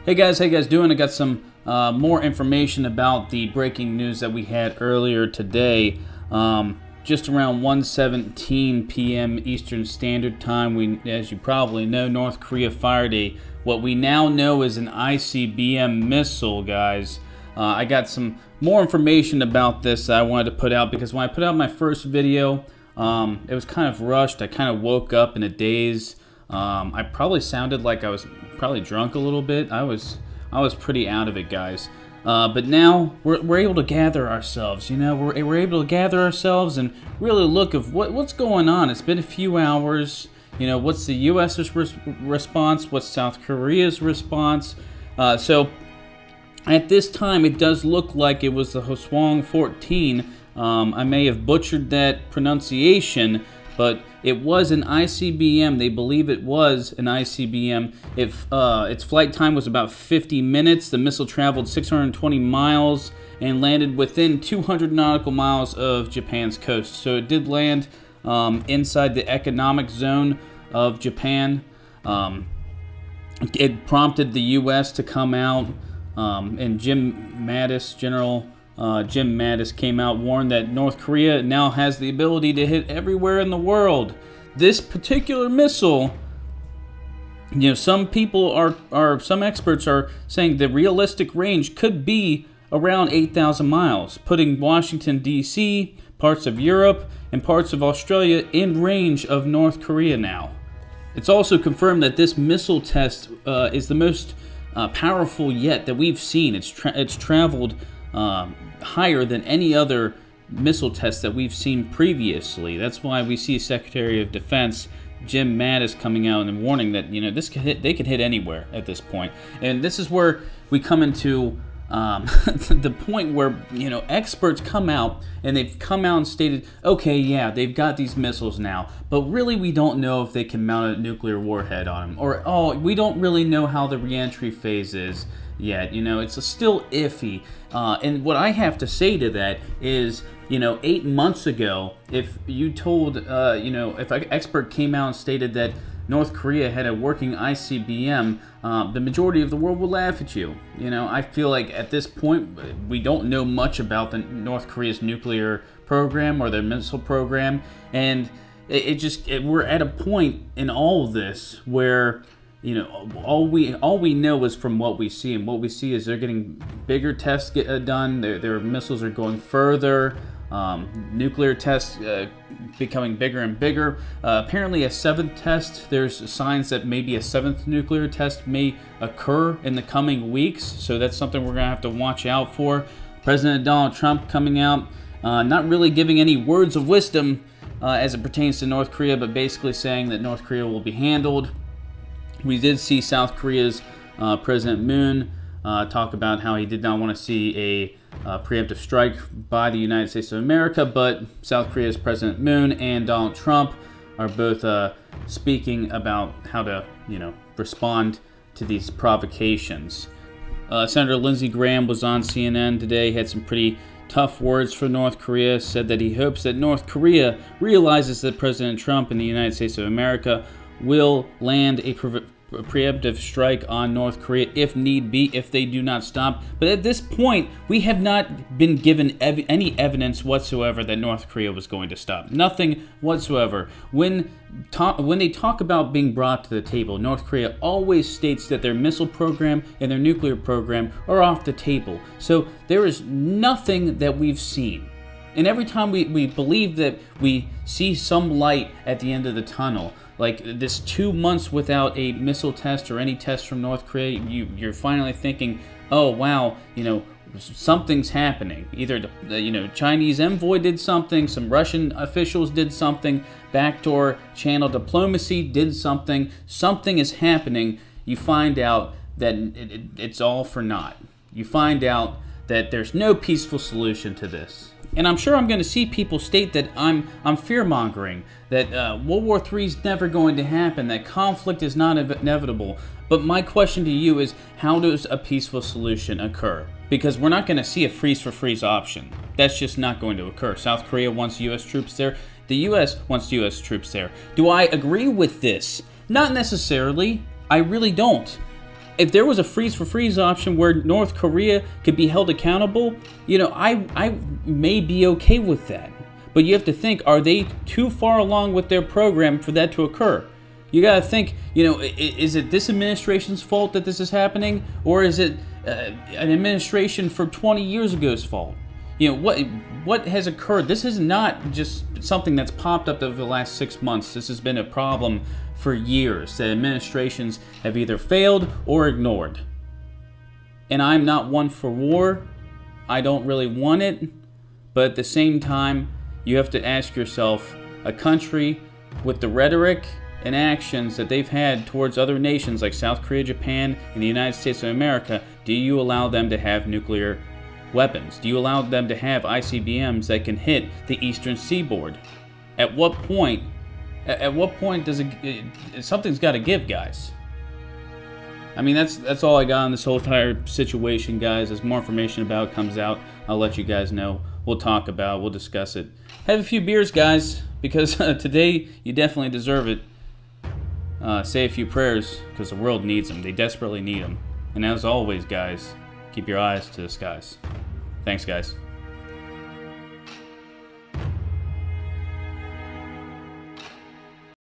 Hey guys doing? I got some more information about the breaking news that we had earlier today. Just around 1:17 p.m. Eastern Standard Time, as you probably know, North Korea fired what we now know is an ICBM missile, guys. I got some more information about this that I wanted to put out because when I put out my first video, it was kind of rushed. I kind of woke up in a daze. I probably sounded like I was probably drunk a little bit. I was pretty out of it, guys. But now we're able to gather ourselves. You know, we're able to gather ourselves and really look at what's going on. It's been a few hours. You know, what's the U.S.'s response? What's South Korea's response? So at this time, it does look like it was the Hwasong 14. I may have butchered that pronunciation, but it was an ICBM. They believe it was an ICBM. Its flight time was about 50 minutes. The missile traveled 620 miles and landed within 200 nautical miles of Japan's coast. So it did land inside the economic zone of Japan. It prompted the U.S. to come out, and General Jim Mattis came out, warned that North Korea now has the ability to hit everywhere in the world. This particular missile, you know, some experts are saying the realistic range could be around 8,000 miles, putting Washington, D.C., parts of Europe, and parts of Australia in range of North Korea now. It's also confirmed that this missile test is the most powerful yet that we've seen. It's traveled higher than any other missile test that we've seen previously. That's why we see Secretary of Defense Jim Mattis coming out and warning that, you know, they could hit anywhere at this point. And this is where we come into the point where, you know, experts come out and they've come out and stated, okay, yeah, they've got these missiles now, but really we don't know if they can mount a nuclear warhead on them, or oh, we don't really know how the reentry phase is yet. You know, it's still iffy. And what I have to say to that is, you know, 8 months ago, if you told, you know, if an expert came out and stated that North Korea had a working ICBM, the majority of the world would laugh at you. You know, I feel like at this point, we don't know much about the North Korea's nuclear program or their missile program, and we're at a point in all of this where, you know, all we know is from what we see, and what we see is they're getting bigger tests done. Their missiles are going further. Nuclear tests becoming bigger and bigger. Apparently a seventh test, there's signs that maybe a seventh nuclear test may occur in the coming weeks, so that's something we're going to have to watch out for. President Donald Trump coming out, not really giving any words of wisdom as it pertains to North Korea, but basically saying that North Korea will be handled. We did see South Korea's President Moon talk about how he did not want to see a preemptive strike by the United States of America, but South Korea's President Moon and Donald Trump are both speaking about how to, you know, respond to these provocations. Senator Lindsey Graham was on CNN today, had some pretty tough words for North Korea, said that he hopes that North Korea realizes that President Trump and the United States of America will land a preemptive strike on North Korea if need be, if they do not stop. But at this point, we have not been given any evidence whatsoever that North Korea was going to stop. Nothing whatsoever. When they talk about being brought to the table, North Korea always states that their missile program and their nuclear program are off the table. So there is nothing that we've seen. And every time we believe that we see some light at the end of the tunnel, like this 2 months without a missile test or any test from North Korea, you're finally thinking, oh wow, you know, something's happening. Either you know, Chinese envoy did something, some Russian officials did something, backdoor channel diplomacy did something. Something is happening. You find out that it's all for naught. You find out that there's no peaceful solution to this. And I'm sure I'm going to see people state that I'm fear-mongering, that World War III is never going to happen, that conflict is not inevitable. But my question to you is, how does a peaceful solution occur? Because we're not going to see a freeze-for-freeze option. That's just not going to occur. South Korea wants U.S. troops there. The U.S. wants U.S. troops there. Do I agree with this? Not necessarily. I really don't. if there was a freeze for freeze option where North Korea could be held accountable, you know, I may be okay with that. But you have to think, are they too far along with their program for that to occur? You got to think, you know, is it this administration's fault that this is happening? Or is it an administration for 20 years ago's fault? You know, what has occurred? This is not just something that's popped up over the last 6 months. This has been a problem for years that administrations have either failed or ignored. And I'm not one for war. I don't really want it. But at the same time, you have to ask yourself, a country with the rhetoric and actions that they've had towards other nations like South Korea, Japan, and the United States of America, do you allow them to have nuclear weapons? Do you allow them to have ICBMs that can hit the eastern seaboard? At what point does it, something's got to give, guys? I mean, that's all I got on this whole entire situation, guys. As more information about it comes out, I'll let you guys know. We'll talk about it. We'll discuss it. Have a few beers, guys, because today you definitely deserve it. Say a few prayers, because the world needs them. They desperately need them. And as always, guys, keep your eyes to the skies. Thanks, guys.